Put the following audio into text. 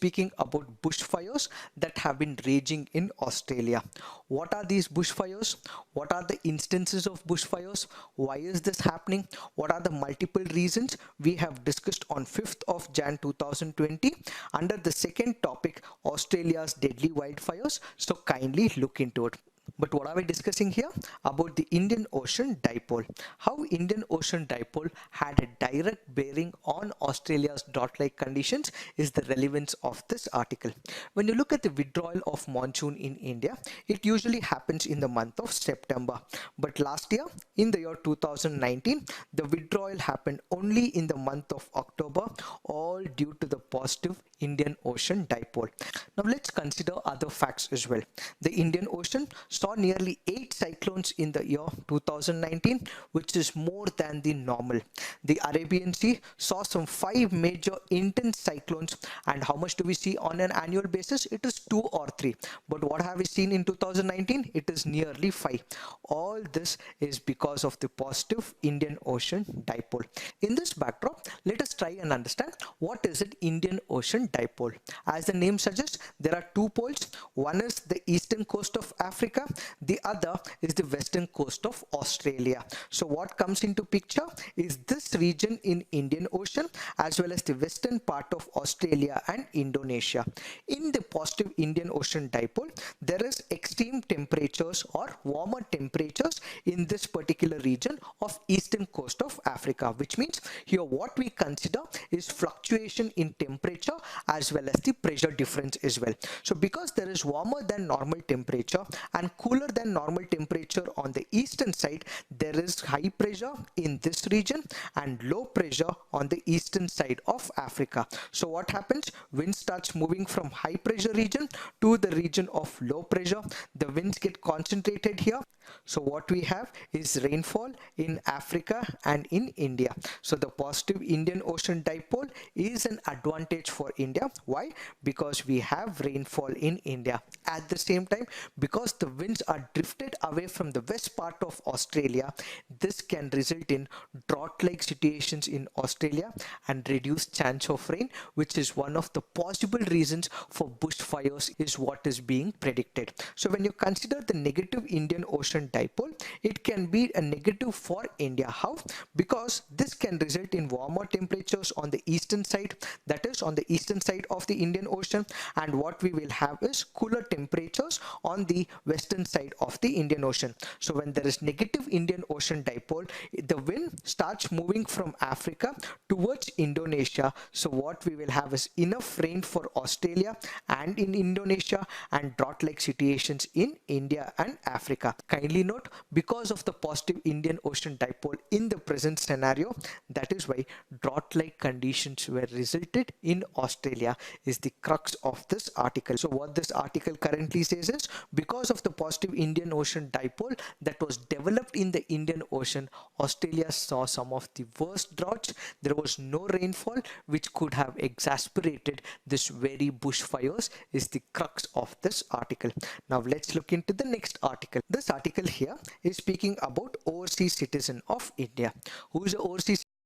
speaking about bushfires that have been raging in Australia. What are these bushfires? What are the instances of bushfires? Why is this happening? What are the multiple reasons? We have discussed on 5th of Jan 2020 under the second topic, Australia's deadly wildfires. So kindly look into it. But what are we discussing here? About the Indian Ocean Dipole. How Indian Ocean Dipole had a direct bearing on Australia's drought-like conditions is the relevance of this article. When you look at the withdrawal of monsoon in India, it usually happens in the month of September. But last year, in the year 2019, the withdrawal happened only in the month of October, all due to the positive Indian Ocean Dipole. Now let's consider other facts as well. The Indian Ocean saw nearly 8 cyclones in the year 2019, which is more than the normal. The Arabian Sea saw some 5 major intense cyclones, and how much do we see on an annual basis? It is 2 or 3. But what have we seen in 2019? It is nearly 5. All this is because of the positive Indian Ocean Dipole. In this backdrop, let us try and understand what is an Indian Ocean Dipole. As the name suggests, there are two poles. One is the eastern coast of Africa, the other is the western coast of Australia. So what comes into picture is this region in Indian Ocean as well as the western part of Australia and Indonesia. In the positive Indian Ocean Dipole, there is extreme temperatures or warmer temperatures in this particular region of eastern coast of Africa, which means here what we consider is fluctuation in temperature as well as the pressure difference as well. So because there is warmer than normal temperature and cooler than normal temperature on the eastern side, there is high pressure in this region and low pressure on the eastern side of Africa. So what happens? Wind starts moving from high pressure region to the region of low pressure. The winds get concentrated here. So what we have is rainfall in Africa and in India. So the positive Indian Ocean Dipole is an advantage for India. Why? Because we have rainfall in India. At the same time, because the winds are drifted away from the west part of Australia, this can result in drought-like situations in Australia and reduced chance of rain, which is one of the possible reasons for bushfires is what is being predicted. So when you consider the negative Indian Ocean Dipole, it can be a negative for India. How? Because this can result in warmer temperatures on the eastern side, that is on the eastern side of the Indian Ocean, and what we will have is cooler temperatures on the western side of the Indian Ocean. So when there is negative Indian Ocean Dipole, the wind starts moving from Africa towards Indonesia. So what we will have is enough rain for Australia and in Indonesia and drought-like situations in India and Africa. Kindly note, because of the positive Indian Ocean Dipole in the present scenario, that is why drought-like conditions were resulted in Australia is the crux of this article. So what this article currently says is, because of the positive Indian Ocean Dipole that was developed in the Indian Ocean, Australia saw some of the worst droughts. There was no rainfall, which could have exacerbated this very bushfires is the crux of this article. Now let's look into the next article. This article here is speaking about overseas citizen of India. Who is an overseas